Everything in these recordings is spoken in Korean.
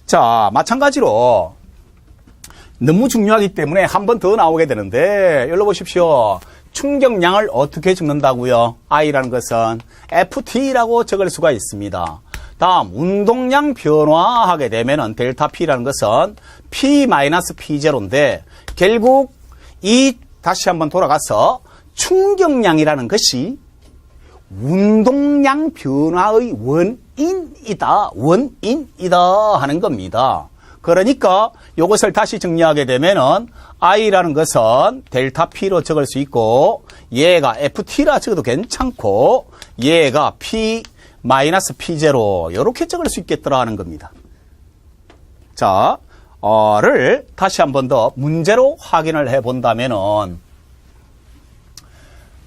자, 마찬가지로 너무 중요하기 때문에 한 번 더 나오게 되는데, 여기로 보십시오. 충격량을 어떻게 적는다고요? I라는 것은 FT라고 적을 수가 있습니다. 다음, 운동량 변화하게 되면은 델타 P라는 것은 P-P0인데, 결국 다시 한번 돌아가서 충격량이라는 것이 운동량 변화의 원인이다 하는 겁니다. 그러니까 이것을 다시 정리하게 되면은 I라는 것은 델타 P로 적을 수 있고, 얘가 FT라 적어도 괜찮고, 얘가 P-P0 이렇게 적을 수 있겠더라 하는 겁니다. 자, 를 다시 한 번 더 문제로 확인을 해 본다면은,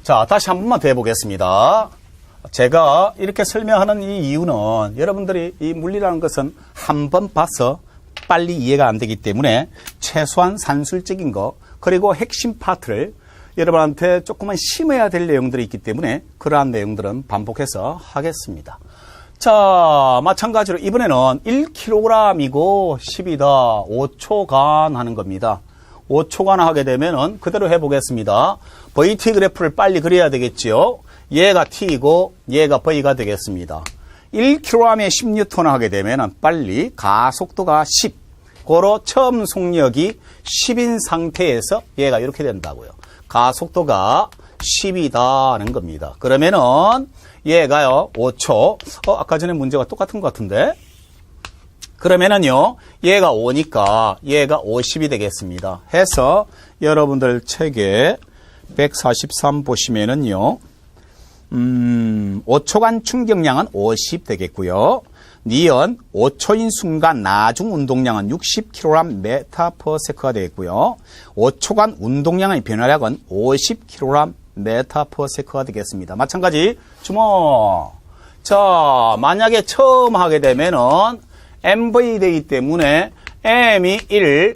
자, 다시 한 번만 더 해보겠습니다. 제가 이렇게 설명하는 이 이유는 여러분들이 이 물리라는 것은 한 번 봐서 빨리 이해가 안 되기 때문에 최소한 산술적인 거, 그리고 핵심 파트를 여러분한테 조금만 심어야 될 내용들이 있기 때문에 그러한 내용들은 반복해서 하겠습니다. 자, 마찬가지로 이번에는 1kg이고 10이다. 5초간 하는 겁니다. 5초간 하게 되면은 그대로 해보겠습니다. VT 그래프를 빨리 그려야 되겠지요. 얘가 T이고 얘가 V가 되겠습니다. 1kg에 10N 하게 되면은 빨리 가속도가 10. 고로 처음 속력이 10인 상태에서 얘가 이렇게 된다고요. 가속도가 10이다는 겁니다. 그러면은 얘가요 5초. 아까 전에 문제가 똑같은 것 같은데. 그러면은요 얘가 5니까 얘가 50이 되겠습니다. 해서 여러분들 책에 143 보시면은요 5초간 충격량은 50 되겠고요. 니은 5초인 순간 나중 운동량은 60kg/m가 되겠고요. 5초간 운동량의 변화량은 50kg/m가 되겠습니다. 마찬가지 주목. 자, 만약에 처음 하게 되면은 MV 되기 때문에 M이 1,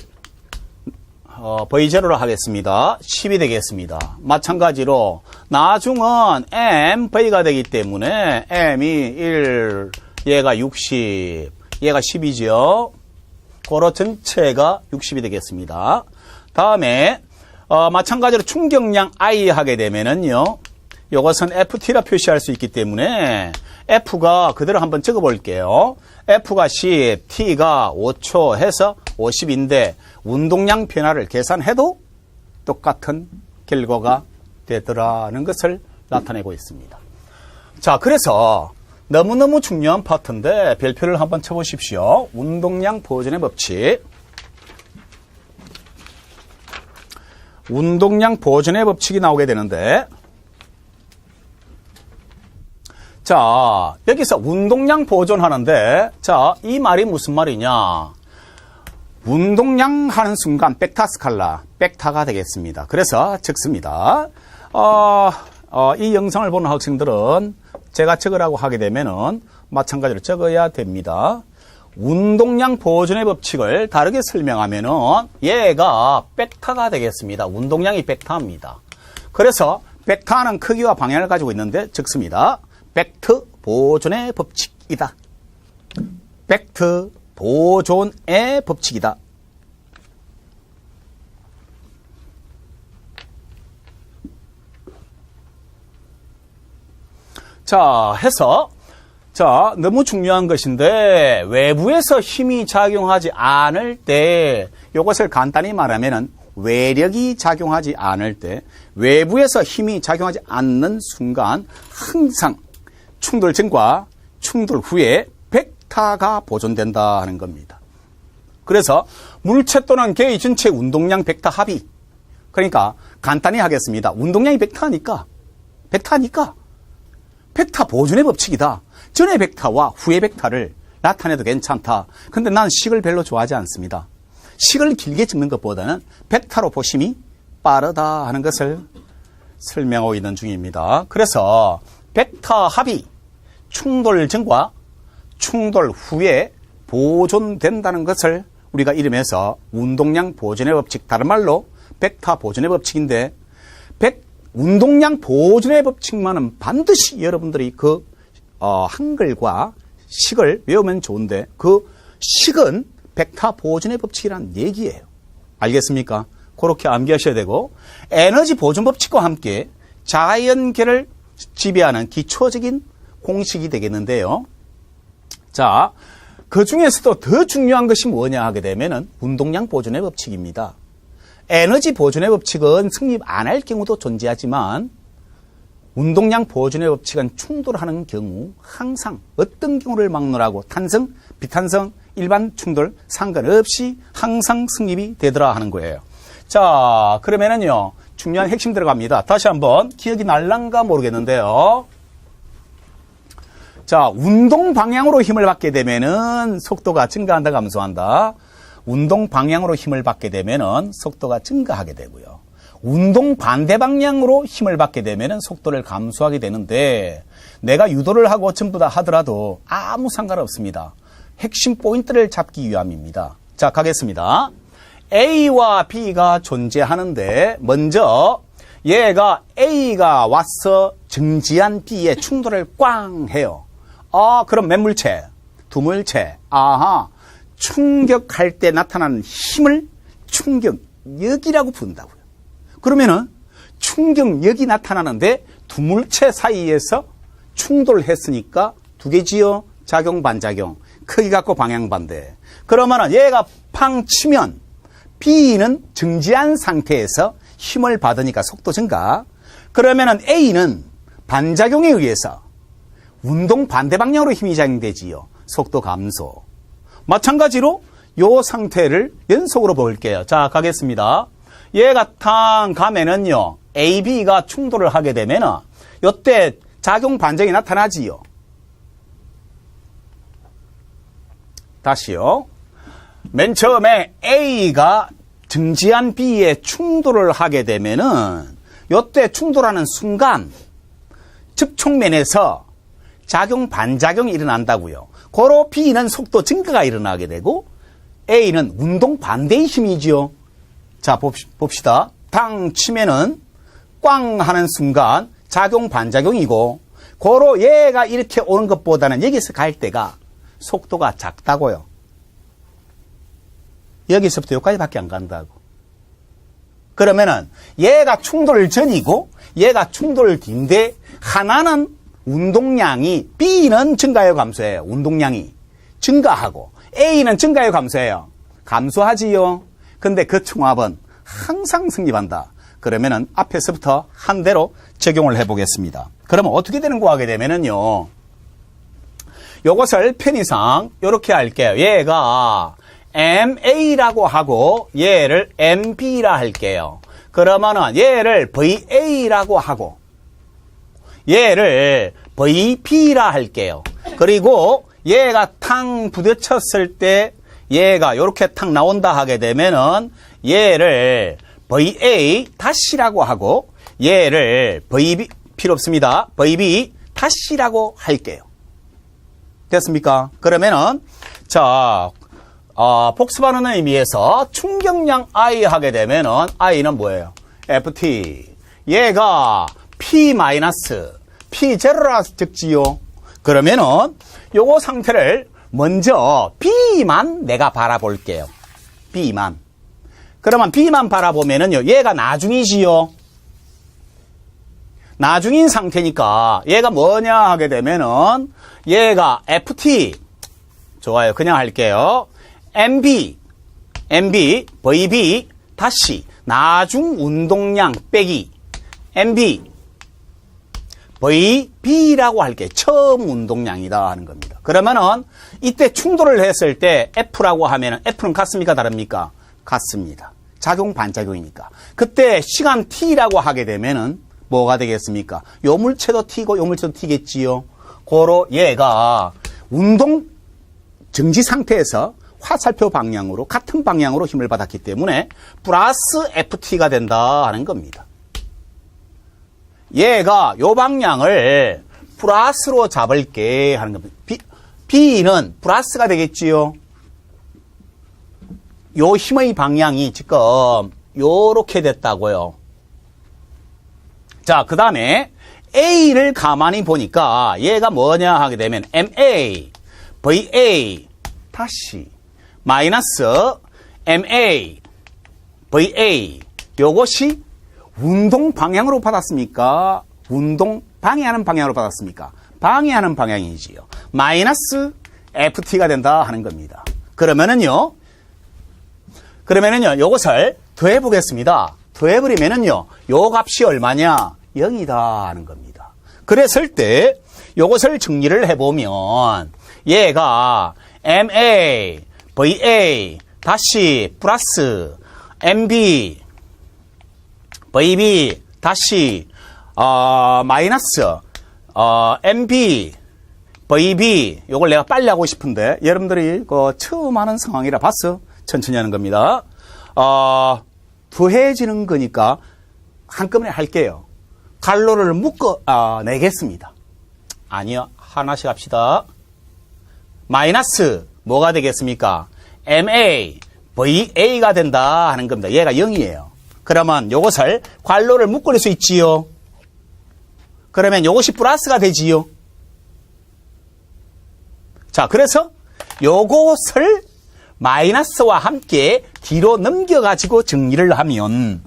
V0로 하겠습니다. 10이 되겠습니다. 마찬가지로 나중은 MV가 되기 때문에 M이 1, 얘가 60, 얘가 10이죠. 고로 전체가 60이 되겠습니다. 다음에 마찬가지로 충격량 I 하게 되면은요, 이것은 FT라 표시할 수 있기 때문에 F가 그대로 한번 적어 볼게요. F가 10, T가 5초 해서 50인데 운동량 변화를 계산해도 똑같은 결과가 되더라는 것을 나타내고 있습니다. 자, 그래서 너무너무 중요한 파트인데 별표를 한번 쳐보십시오. 운동량 보존의 법칙. 운동량 보존의 법칙이 나오게 되는데, 자, 여기서 운동량 보존하는데, 자, 이 말이 무슨 말이냐. 운동량 하는 순간 벡터 스칼라, 벡터가 되겠습니다. 그래서 적습니다. 이 영상을 보는 학생들은 제가 적으라고 하게 되면은 마찬가지로 적어야 됩니다. 운동량 보존의 법칙을 다르게 설명하면은 얘가 벡터가 되겠습니다. 운동량이 벡터입니다. 그래서 벡터는 크기와 방향을 가지고 있는데 적습니다. 벡터 보존의 법칙이다. 벡터 보존의 법칙이다. 자, 해서, 자, 너무 중요한 것인데, 외부에서 힘이 작용하지 않을 때, 이것을 간단히 말하면은, 외력이 작용하지 않을 때, 외부에서 힘이 작용하지 않는 순간, 항상 충돌 전과 충돌 후에 벡터가 보존된다 하는 겁니다. 그래서, 물체 또는 개의 전체 운동량 벡터 합이, 그러니까, 간단히 하겠습니다. 운동량이 벡터 보존의 법칙이다. 전의 벡터와 후의 벡터를 나타내도 괜찮다. 근데 난 식을 별로 좋아하지 않습니다. 식을 길게 적는 것보다는 벡터로 보심이 빠르다 하는 것을 설명하고 있는 중입니다. 그래서 벡터 합이 충돌 전과 충돌 후에 보존된다는 것을 우리가 이름해서 운동량 보존의 법칙, 다른 말로 벡터 보존의 법칙인데, 운동량 보존의 법칙만은 반드시 여러분들이 그 한글과 식을 외우면 좋은데, 그 식은 벡터 보존의 법칙이란 얘기예요. 알겠습니까? 그렇게 암기하셔야 되고, 에너지 보존 법칙과 함께 자연계를 지배하는 기초적인 공식이 되겠는데요. 자, 그 중에서도 더 중요한 것이 뭐냐 하게 되면은 운동량 보존의 법칙입니다. 에너지 보존의 법칙은 성립 안 할 경우도 존재하지만 운동량 보존의 법칙은 충돌하는 경우 항상 어떤 경우를 막론하고 탄성, 비탄성, 일반 충돌 상관없이 항상 성립이 되더라 하는 거예요. 자, 그러면은요, 중요한 핵심 들어갑니다. 다시 한번 기억이 날란가 모르겠는데요. 자, 운동 방향으로 힘을 받게 되면은 속도가 증가한다, 감소한다. 운동 방향으로 힘을 받게 되면은 속도가 증가하게 되고요. 운동 반대 방향으로 힘을 받게 되면은 속도를 감소하게 되는데, 내가 유도를 하고 전부 다 하더라도 아무 상관없습니다. 핵심 포인트를 잡기 위함입니다. 자, 가겠습니다. A와 B가 존재하는데, 먼저 얘가 A가 와서 정지한 B의 충돌을 꽝 해요. 그럼 몇 물체? 두 물체. 아하. 충격할 때 나타나는 힘을 충격력이라고 부른다고요. 그러면은 충격력이 나타나는데 두 물체 사이에서 충돌을 했으니까 두 개지요. 작용, 반작용. 크기 갖고 방향 반대. 그러면은 얘가 팡 치면 B는 정지한 상태에서 힘을 받으니까 속도 증가. 그러면은 A는 반작용에 의해서 운동 반대 방향으로 힘이 작용되지요. 속도 감소. 마찬가지로 요 상태를 연속으로 볼게요. 자, 가겠습니다. 얘가 탕 가면은요, A, B가 충돌을 하게 되면은 요때 작용 반작용이 나타나지요. 다시요. 맨 처음에 A가 정지한 B에 충돌을 하게 되면은 요때 충돌하는 순간 접촉면에서 작용 반작용이 일어난다고요. 고로 B는 속도 증가가 일어나게 되고 A는 운동 반대의 힘이지요. 자, 봅시다. 탕 치면은 꽝 하는 순간 작용 반작용이고, 고로 얘가 이렇게 오는 것보다는 여기서 갈 때가 속도가 작다고요. 여기서부터 여기까지밖에 안 간다고. 그러면은 얘가 충돌 전이고 얘가 충돌 뒤인데, 하나는 운동량이, B는 증가해요, 감소해요? 운동량이 증가하고 A는 증가해요, 감소해요? 감소하지요. 근데 그 총합은 항상 성립한다. 그러면은 앞에서부터 한 대로 적용을 해보겠습니다. 그러면 어떻게 되는 거 하게 되면은요, 요것을 편의상 이렇게 할게요. 얘가 MA라고 하고 얘를 MB라 할게요. 그러면은 얘를 VA라고 하고 얘를 VB라 할게요. 그리고 얘가 탕 부딪혔을 때 얘가 이렇게 탁 나온다 하게 되면은 얘를 VA 다시라고 하고 얘를 VB 필요 없습니다. VB 다시라고 할게요. 됐습니까? 그러면은 자, 복습하는 의미에서 충격량 I 하게 되면은 I는 뭐예요? FT. 얘가 P 마이너스 P0라 적지요. 그러면은 요거 상태를 먼저 B만 내가 바라볼게요. B만. 그러면 B만 바라보면은요, 얘가 나중이지요. 나중인 상태니까 얘가 뭐냐 하게 되면은 얘가 FT. 좋아요. 그냥 할게요. MB, VB 다시 나중 운동량 빼기 MB, VB라고 할게요. 처음 운동량이다 하는 겁니다. 그러면은 이때 충돌을 했을 때 F라고 하면은 F는 같습니까? 다릅니까? 같습니다. 작용 반작용이니까. 그때 시간 T라고 하게 되면은 뭐가 되겠습니까? 요 물체도 T고 요 물체도 T겠지요. 고로 얘가 운동 정지 상태에서 화살표 방향으로 같은 방향으로 힘을 받았기 때문에 플러스 FT가 된다 하는 겁니다. 얘가 요 방향을 플러스로 잡을게 하는 겁니다. B는 플러스가 되겠지요. 요 힘의 방향이 지금 요렇게 됐다고요. 자, 그 다음에 A를 가만히 보니까 얘가 뭐냐 하게 되면 MA, VA, 다시 마이너스 MA VA 요것이 운동 방향으로 받았습니까? 운동 방해하는 방향으로 받았습니까? 방해하는 방향이지요. 마이너스 FT가 된다 하는 겁니다. 그러면은요, 요것을 더해 보겠습니다. 더해 버리면은요, 요 값이 얼마냐? 0이다 하는 겁니다. 그랬을 때 요것을 정리를 해 보면 얘가 MA VA 다시 플러스 MB VB 다시 마이너스 MB VB 요걸 내가 빨리 하고 싶은데 여러분들이 처음 하는 상황이라 봤어? 천천히 하는 겁니다. 더해지는 거니까 한꺼번에 할게요. 갈로를 묶어 내겠습니다. 아니요, 하나씩 합시다. 마이너스 뭐가 되겠습니까? MA VA가 된다 하는 겁니다. 얘가 0이에요. 그러면 요것을 괄호를 묶을 수 있지요. 그러면 요것이 플러스가 되지요. 자, 그래서 요것을 마이너스와 함께 뒤로 넘겨가지고 정리를 하면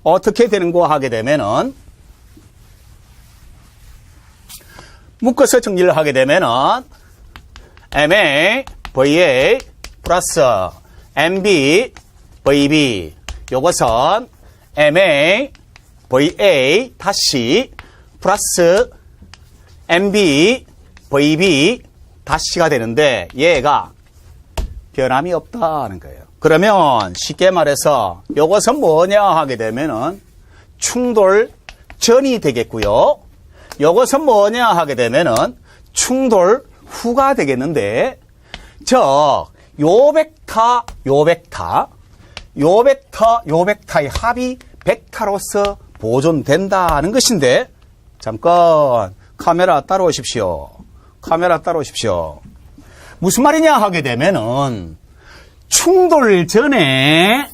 어떻게 되는 거 하게 되면은 묶어서 정리를 하게 되면은 MA VA 플러스 MB VB 요것은 MA VA 다시 플러스 MB VB 다시가 되는데 얘가 변함이 없다는 거예요. 그러면 쉽게 말해서 요것은 뭐냐 하게 되면은 충돌 전이 되겠고요. 요것은 뭐냐 하게 되면은 충돌 후가 되겠는데 요 벡터의 합이 벡터로서 보존된다는 것인데 잠깐 카메라 따라오십시오. 무슨 말이냐 하게 되면은 충돌 전에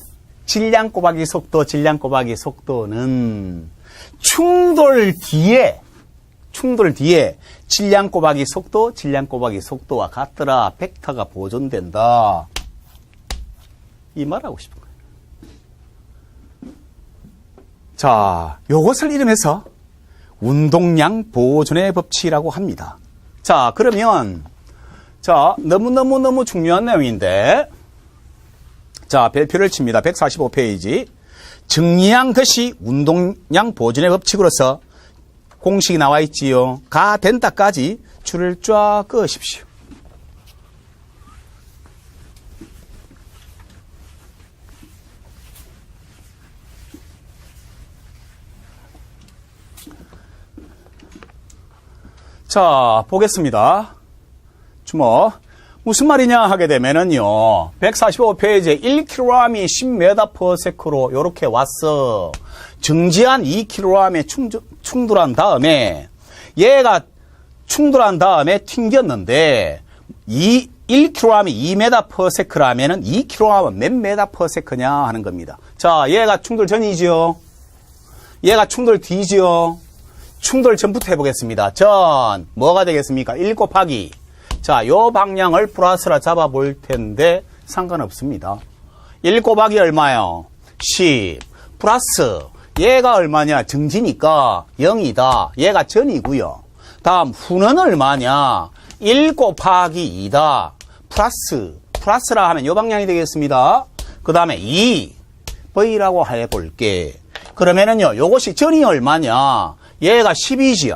질량 곱하기 속도는 충돌 뒤에 질량 곱하기 속도와 같더라. 벡터가 보존된다. 이 말하고 싶은 거예요. 자, 요것을 이름해서 운동량 보존의 법칙이라고 합니다. 자, 그러면 너무 중요한 내용인데 자, 별표를 칩니다. 145페이지. 정리한 것이 운동량 보존의 법칙으로서 공식이 나와 있지요. 가 된다까지 줄을 쫙 그으십시오. 자, 보겠습니다. 주목. 무슨 말이냐 하게 되면은요, 145페이지에 1kg이 10m/s로 이렇게 왔어. 정지한 2kg에 충돌한 다음에 얘가 충돌한 다음에 튕겼는데 1kg이 2m/s라면은 2kg은 몇 m/s냐 하는 겁니다. 자, 얘가 충돌 전이죠. 얘가 충돌 뒤죠. 충돌 전부터 해보겠습니다. 전 뭐가 되겠습니까? 1 곱하기 자, 요 방향을 플러스라 잡아볼 텐데 상관없습니다. 1 곱하기 얼마요? 10 플러스 얘가 얼마냐? 정지니까 0이다. 얘가 전이고요. 다음 후는 얼마냐? 1 곱하기 2다. 플러스라 하면 요 방향이 되겠습니다. 그 다음에 2 V라고 해볼게. 그러면은요, 요것이 전이 얼마냐? 얘가 10이지요.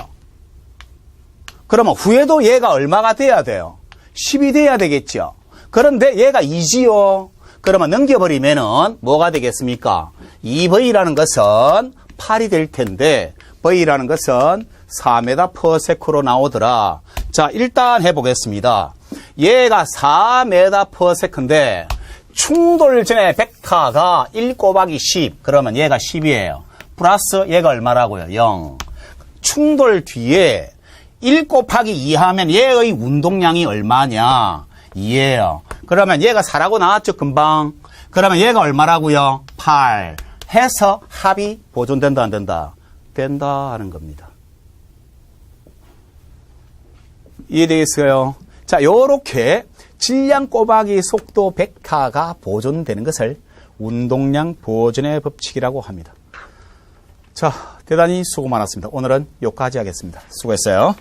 그러면 후에도 얘가 얼마가 돼야 돼요? 10이 돼야 되겠죠. 그런데 얘가 2지요. 그러면 넘겨버리면은 뭐가 되겠습니까? 2V라는 것은 8이 될 텐데 V라는 것은 4m/s로 나오더라. 자, 일단 해보겠습니다. 얘가 4m/s인데 충돌 전에 벡터가 1 곱하기 10 그러면 얘가 10이에요. 플러스 얘가 얼마라고요? 0. 충돌 뒤에 1 곱하기 2 하면 얘의 운동량이 얼마냐? 2예요. 그러면 얘가 4라고 나왔죠, 금방. 그러면 얘가 얼마라고요? 8. 해서 합이 보존된다, 안 된다? 된다 하는 겁니다. 이해되겠어요? 자, 자, 요렇게 질량 꼬박이 속도 벡터가 보존되는 것을 운동량 보존의 법칙이라고 합니다. 자, 대단히 수고 많았습니다. 오늘은 여기까지 하겠습니다. 수고했어요.